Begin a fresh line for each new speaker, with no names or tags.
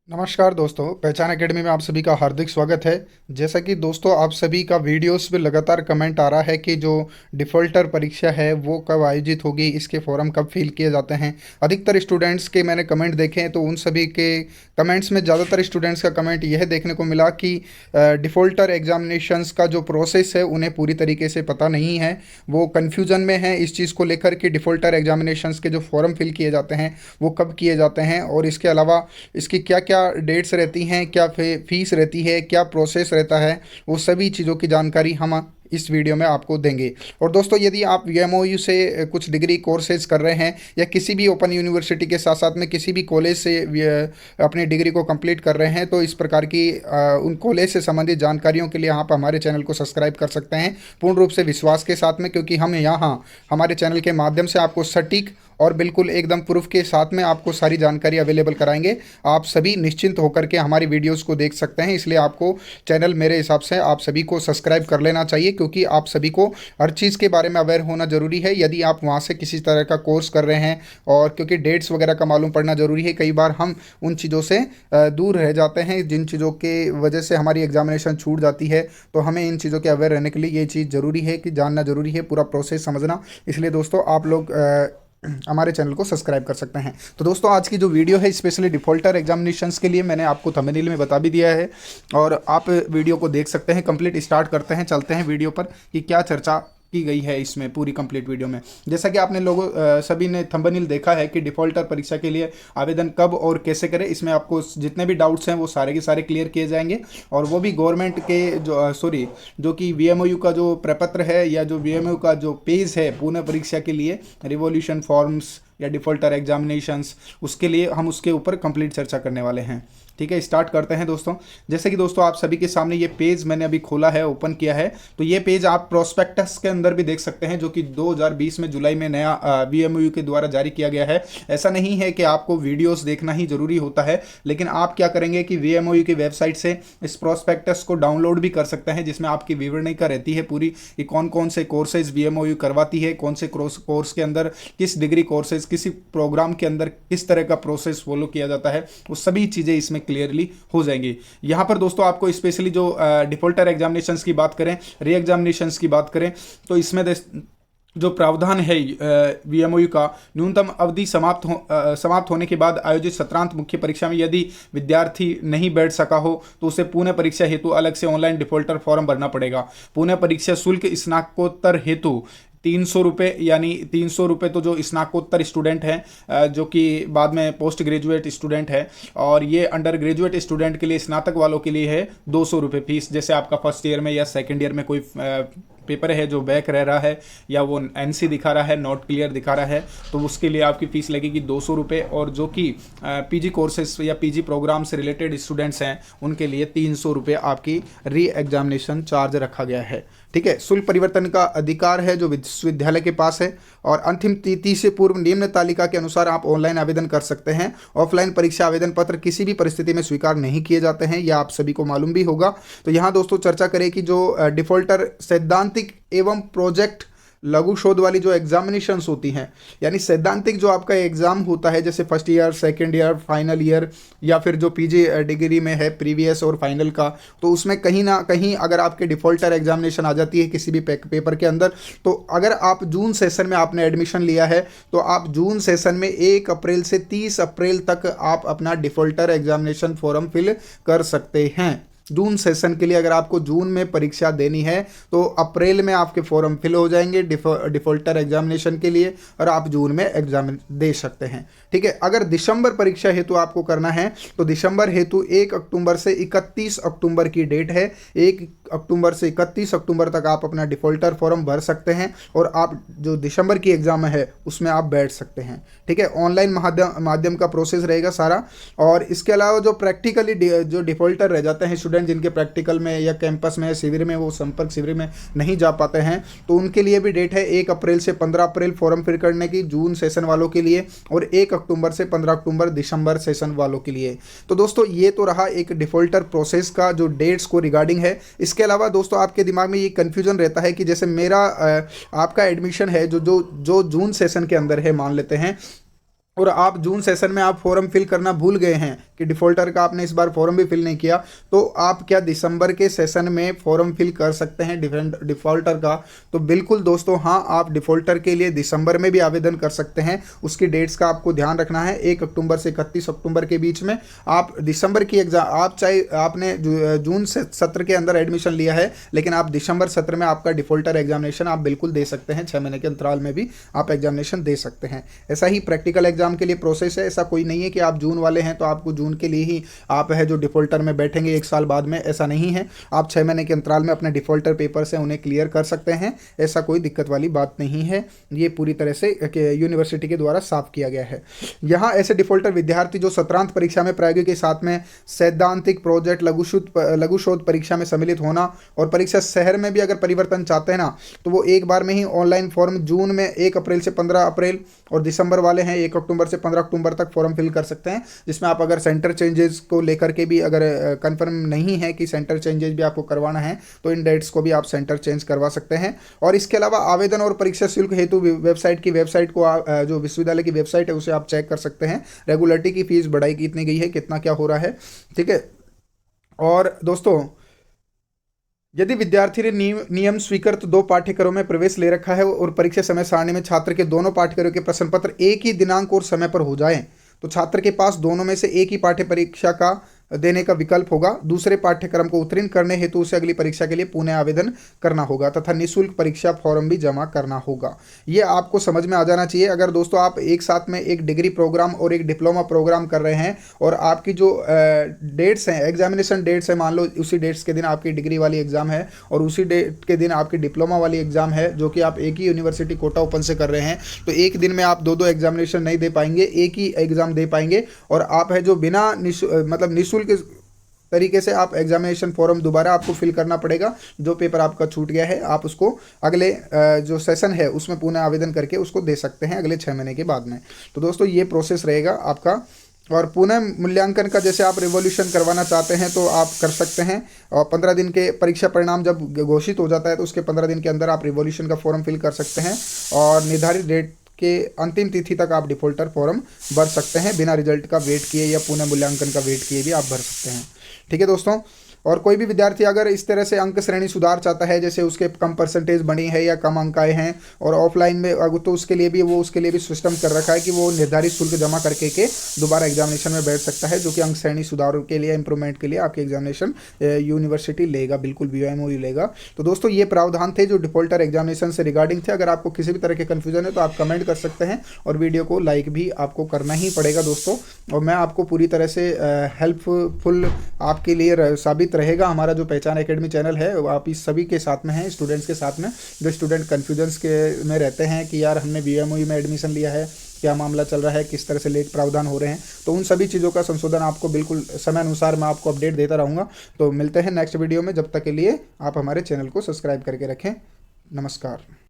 नमस्कार दोस्तों, पहचान एकेडमी में आप सभी का हार्दिक स्वागत है। जैसा कि दोस्तों आप सभी का वीडियोस में लगातार कमेंट आ रहा है कि जो डिफ़ॉल्टर परीक्षा है वो कब आयोजित होगी, इसके फॉर्म कब फिल किए जाते हैं। अधिकतर स्टूडेंट्स के मैंने कमेंट देखे हैं तो उन सभी के कमेंट्स में ज़्यादातर स्टूडेंट्स का कमेंट यह देखने को मिला कि डिफ़ॉल्टर एग्जामिनेशंस का जो प्रोसेस है उन्हें पूरी तरीके से पता नहीं है। वो कन्फ्यूज़न में है इस चीज़ को लेकर कि डिफ़ॉल्टर एग्जामिनेशंस के जो फॉर्म फिल किए जाते हैं वो कब किए जाते हैं और इसके अलावा इसकी क्या क्या डेट्स रहती हैं, क्या फीस रहती है, क्या प्रोसेस रहता है, वो सभी चीज़ों की जानकारी हम इस वीडियो में आपको देंगे। और दोस्तों यदि आप वीएमओयू से कुछ डिग्री कोर्सेज कर रहे हैं या किसी भी ओपन यूनिवर्सिटी के साथ साथ में किसी भी कॉलेज से अपनी डिग्री को कंप्लीट कर रहे हैं तो इस प्रकार की उन कॉलेज से संबंधित जानकारियों के लिए आप हमारे चैनल को सब्सक्राइब कर सकते हैं पूर्ण रूप से विश्वास के साथ में, क्योंकि हम यहाँ हमारे चैनल के माध्यम से आपको सटीक और बिल्कुल एकदम प्रूफ के साथ में आपको सारी जानकारी अवेलेबल कराएंगे। आप सभी निश्चिंत होकर के हमारी वीडियोस को देख सकते हैं, इसलिए आपको चैनल मेरे हिसाब से आप सभी को सब्सक्राइब कर लेना चाहिए, क्योंकि आप सभी को हर चीज़ के बारे में अवेयर होना ज़रूरी है। यदि आप वहाँ से किसी तरह का कोर्स कर रहे हैं और क्योंकि डेट्स वगैरह का मालूम पड़ना ज़रूरी है, कई बार हम उन चीज़ों से दूर रह जाते हैं जिन चीज़ों के वजह से हमारी एग्जामिनेशन छूट जाती है। तो हमें इन चीज़ों के अवेयर रहने के लिए ये चीज़ ज़रूरी है कि जानना ज़रूरी है, पूरा प्रोसेस समझना। इसलिए दोस्तों आप लोग हमारे चैनल को सब्सक्राइब कर सकते हैं। तो दोस्तों आज की जो वीडियो है स्पेशली डिफ़ॉल्टर एग्जामिनेशंस के लिए मैंने आपको थंबनेल में बता भी दिया है और आप वीडियो को देख सकते हैं। कंप्लीट स्टार्ट करते हैं, चलते हैं वीडियो पर कि क्या चर्चा की गई है इसमें पूरी कंप्लीट वीडियो में। जैसा कि आपने लोगों सभी ने थंबनेल देखा है कि डिफ़ॉल्टर परीक्षा के लिए आवेदन कब और कैसे करें, इसमें आपको जितने भी डाउट्स हैं वो सारे के सारे क्लियर किए जाएंगे और वो भी गवर्नमेंट के जो कि वीएमओयू का जो प्रपत्र है या जो वीएमओयू का जो पेज है पुनः परीक्षा के लिए रिवॉल्यूशन फॉर्म्स या डिफ़ॉल्टर एग्जामिनेशंस, उसके लिए हम उसके ऊपर कंप्लीट चर्चा करने वाले हैं। ठीक है, स्टार्ट करते हैं दोस्तों। जैसे कि दोस्तों आप सभी के सामने ये पेज मैंने अभी खोला है, ओपन किया है, तो ये पेज आप प्रोस्पेक्टस के अंदर भी देख सकते हैं जो कि 2020 में जुलाई में नया वीएमओयू के द्वारा जारी किया गया है। ऐसा नहीं है कि आपको वीडियोस देखना ही जरूरी होता है, लेकिन आप क्या करेंगे कि वीएमओयू की वेबसाइट से इस प्रोस्पेक्टस को डाउनलोड भी कर सकते हैं, जिसमें आपकी विवरणिका रहती है पूरी कि कौन कौन से कोर्सेज वीएमओयू करवाती है, कौन से कोर्स के अंदर किस डिग्री कोर्सेज किसी प्रोग्राम के अंदर किस तरह का प्रोसेस फॉलो किया जाता है, वो सभी चीज़ें इसमें क्लियरली हो जाएंगी। यहां पर दोस्तों आपको स्पेशली जो डिफ़ॉल्टर एग्जामिनेशंस की बात करें, री एग्जामिनेशंस की बात करें, तो इसमें जो प्रावधान है वीएमओयू का, न्यूनतम अवधि समाप्त होने के बाद आयोजित सत्रांत मुख्य परीक्षा में यदि विद्यार्थी नहीं बैठ सका हो तो उसे पुनः परीक्षा हेतु अलग से ऑनलाइन डिफ़ॉल्टर फॉर्म भरना पड़ेगा। पुनः परीक्षा शुल्क स्नातकोत्तर हेतु 300 रुपये, यानी 300 रुपये तो जो स्नातकोत्तर स्टूडेंट हैं जो कि बाद में पोस्ट ग्रेजुएट स्टूडेंट है, और ये अंडर ग्रेजुएट स्टूडेंट के लिए, स्नातक वालों के लिए है 200 रुपये फीस। जैसे आपका फर्स्ट ईयर में या सेकेंड ईयर में कोई पेपर है जो बैक रह रहा है या वो एनसी दिखा रहा है, नॉट क्लियर दिखा रहा है, तो उसके लिए आपकी फ़ीस लगेगी 200 रुपये। और जो कि पीजी कोर्सेज या पीजी प्रोग्राम से रिलेटेड स्टूडेंट्स हैं उनके लिए 300 रुपये आपकी री एग्जामिनेशन चार्ज रखा गया है। ठीक है, शुल्क परिवर्तन का अधिकार है जो विश्वविद्यालय के पास है और अंतिम तिथि से पूर्व निम्न तालिका के अनुसार आप ऑनलाइन आवेदन कर सकते हैं। ऑफलाइन परीक्षा आवेदन पत्र किसी भी परिस्थिति में स्वीकार नहीं किए जाते हैं, यह आप सभी को मालूम भी होगा। तो यहाँ दोस्तों चर्चा करें कि जो डिफ़ॉल्टर सैद्धांतिक एवं प्रोजेक्ट लघु शोध वाली जो एग्जामिनेशंस होती हैं, यानी सैद्धांतिक जो आपका एग्ज़ाम होता है जैसे first year, second year, final year या फिर जो पीजी डिग्री में है प्रीवियस और फाइनल का, तो उसमें कहीं ना कहीं अगर आपके डिफ़ॉल्टर एग्जामिनेशन आ जाती है किसी भी पेपर के अंदर, तो अगर आप जून सेशन में आपने एडमिशन लिया है तो आप जून सेशन में 1 अप्रैल से 30 अप्रैल तक आप अपना डिफ़ॉल्टर एग्जामिनेशन फॉर्म फिल कर सकते हैं। जून सेशन के लिए अगर आपको जून में परीक्षा देनी है तो अप्रैल में आपके फॉर्म फिल हो जाएंगे डिफ़ॉल्टर एग्जामिनेशन के लिए और आप जून में एग्जाम दे सकते हैं। ठीक है, अगर दिसंबर परीक्षा हेतु आपको करना है तो दिसंबर हेतु 1 अक्टूबर से 31 अक्टूबर की डेट है। 1 अक्टूबर से 31 अक्टूबर तक आप अपना डिफ़ॉल्टर फॉर्म भर सकते हैं और आप जो दिसंबर की एग्ज़ाम है उसमें आप बैठ सकते हैं। ठीक है, ऑनलाइन माध्यम का प्रोसेस रहेगा सारा। और इसके अलावा जो प्रैक्टिकली जो डिफ़ॉल्टर रह जाते हैं स्टूडेंट, जिनके प्रैक्टिकल में या कैंपस में शिविर में वो संपर्क शिविर में नहीं जा पाते हैं, तो उनके लिए भी डेट है 1 अप्रैल से 15 अप्रैल फॉर्म फिल करने की जून सेशन वालों के लिए, और 1 अक्टूबर से 15 अक्टूबर दिसंबर सेशन वालों के लिए। तो दोस्तों ये तो रहा एक डिफ़ॉल्टर प्रोसेस का जो डेट्स को रिगार्डिंग है। इसके अलावा दोस्तों आपके दिमाग में ये कन्फ्यूजन रहता है कि जैसे मेरा आपका एडमिशन है जो जून सेशन के अंदर है मान लेते हैं, और आप जून सेशन में आप फॉर्म फिल करना भूल गए हैं कि डिफ़ॉल्टर का आपने इस बार फॉर्म भी फिल नहीं किया, तो आप क्या दिसंबर के सेशन में फॉर्म फिल कर सकते हैं डिफ़ॉल्टर का? तो बिल्कुल दोस्तों, हाँ, आप डिफ़ॉल्टर के लिए दिसंबर में भी आवेदन कर सकते हैं। उसकी डेट्स का आपको ध्यान रखना है। 1 अक्टूबर से 31 अक्टूबर के बीच में आप दिसंबर की एग्ज़ाम, आप चाहे आपने जून से सत्र के अंदर एडमिशन लिया है, लेकिन आप दिसंबर सत्र में आपका डिफ़ॉल्टर एग्जामिनेशन आप बिल्कुल दे सकते हैं। 6 महीने के अंतराल में भी आप एग्जामिनेशन दे सकते हैं। ऐसा ही प्रैक्टिकल एग्जाम के लिए प्रोसेस है। ऐसा कोई नहीं है कि आप जून वाले हैं तो आपको जून के लिए ही आप है जो डिफ़ॉल्टर में बैठेंगे 1 साल बाद में, ऐसा नहीं है। आप 6 महीने के अंतराल में अपने डिफ़ॉल्टर पेपर से उन्हें क्लियर कर सकते हैं। ऐसा कोई दिक्कत वाली बात नहीं है। ये पूरी तरह से यूनिवर्सिटी के द्वारा साफ किया गया है। यहाँ ऐसे डिफ़ॉल्टर विद्यार्थी जो सत्रांत परीक्षा में प्रायोगिक के साथ में सैद्धांतिक प्रोजेक्ट लघु शोध परीक्षा में सम्मिलित होना और परीक्षा शहर में भी अगर परिवर्तन चाहते हैं ना, तो वो एक बार में ही ऑनलाइन फॉर्म जून में 1 अप्रैल से 15 अप्रैल और दिसंबर वाले हैं 1 अक्टूबर से 15 अक्टूबर तक फॉर्म फिल कर सकते हैं। जिसमें आप अगर सेंटर चेंजेस को लेकर के भी अगर कंफर्म नहीं है कि सेंटर चेंजेस भी आपको करवाना है, तो इन डेट्स को भी आप सेंटर चेंज करवा सकते हैं। और इसके अलावा आवेदन और परीक्षा शुल्क हेतु वेबसाइट को जो विश्वविद्यालय की वेबसाइट है उसे आप चेक कर सकते हैं। रेगुलरिटी की फीस बढ़ाई कितनी गई है, कितना क्या हो रहा है, ठीक है। और दोस्तों, यदि विद्यार्थी ने नियम स्वीकृत 2 पाठ्यक्रमों में प्रवेश ले रखा है और परीक्षा समय सारणी में छात्र के दोनों पाठ्यक्रमों के प्रश्न पत्र एक ही दिनांक और समय पर हो जाएं, तो छात्र के पास दोनों में से एक ही पाठ्य परीक्षा का देने का विकल्प होगा। दूसरे पाठ्यक्रम को उत्तीर्ण करने हेतु उसे अगली परीक्षा के लिए पुनः आवेदन करना होगा तथा निःशुल्क परीक्षा फॉर्म भी जमा करना होगा। ये आपको समझ में आ जाना चाहिए। अगर दोस्तों आप एक साथ में एक डिग्री प्रोग्राम और एक डिप्लोमा प्रोग्राम कर रहे हैं और आपकी जो डेट्स हैं, एग्जामिनेशन डेट्स है, मान लो उसी डेट्स के दिन आपकी डिग्री वाली एग्जाम है और उसी डेट के दिन आपकी डिप्लोमा वाली एग्जाम है, जो कि आप एक ही यूनिवर्सिटी कोटा ओपन से कर रहे हैं, तो एक दिन में आप दो एग्जामिनेशन नहीं दे पाएंगे, एक ही एग्जाम दे पाएंगे। और आप है जो बिना निःशुल्क तरीके से आप एग्जामिनेशन फॉर्म दोबारा आपको फिल करना पड़ेगा। जो पेपर आपका छूट गया है आप उसको अगले जो सेशन है उसमें पुनः आवेदन करके उसको दे सकते हैं अगले 6 महीने के बाद में। तो दोस्तों, ये प्रोसेस रहेगा आपका। और पुनः मूल्यांकन का जैसे आप रिवॉल्यूशन करवाना चाहते हैं तो आप कर सकते हैं। और 15 दिन के परीक्षा परिणाम जब घोषित हो जाता है तो उसके 15 दिन के अंदर आप रिवॉल्यूशन का फॉर्म फिल कर सकते हैं और निर्धारित डेट के अंतिम तिथि तक आप डिफ़ॉल्टर फॉर्म भर सकते हैं। बिना रिजल्ट का वेट किए या पुनः मूल्यांकन का वेट किए भी आप भर सकते हैं। ठीक है दोस्तों। और कोई भी विद्यार्थी अगर इस तरह से अंक श्रेणी सुधार चाहता है, जैसे उसके कम परसेंटेज बनी है या कम अंक आए हैं और ऑफलाइन में, तो उसके लिए भी सिस्टम कर रखा है कि वो निर्धारित शुल्क जमा करके के दोबारा एग्जामिनेशन में बैठ सकता है, जो कि अंक श्रेणी सुधार के लिए, इंप्रूवमेंट के लिए आपके एग्जामिनेशन यूनिवर्सिटी लेगा, बिल्कुल BOMOU लेगा। तो दोस्तों, ये प्रावधान थे जो डिफ़ॉल्टर एग्जामिनेशन से रिगार्डिंग थे। अगर आपको किसी भी तरह के कन्फ्यूजन है तो आप कमेंट कर सकते हैं और वीडियो को लाइक भी आपको करना ही पड़ेगा दोस्तों। और मैं आपको पूरी तरह से हेल्पफुल आपके लिए साबित रहेगा हमारा जो पहचान एकेडमी चैनल है। आप इस सभी के साथ में हैं, स्टूडेंट्स के साथ में, जो स्टूडेंट कन्फ्यूजन्स के में रहते हैं कि यार हमने BOMOU में एडमिशन लिया है, क्या मामला चल रहा है, किस तरह से लेट प्रावधान हो रहे हैं, तो उन सभी चीज़ों का संशोधन आपको बिल्कुल समय अनुसार मैं आपको अपडेट देता रहूँगा। तो मिलते हैं नेक्स्ट वीडियो में। जब तक के लिए आप हमारे चैनल को सब्सक्राइब करके रखें। नमस्कार।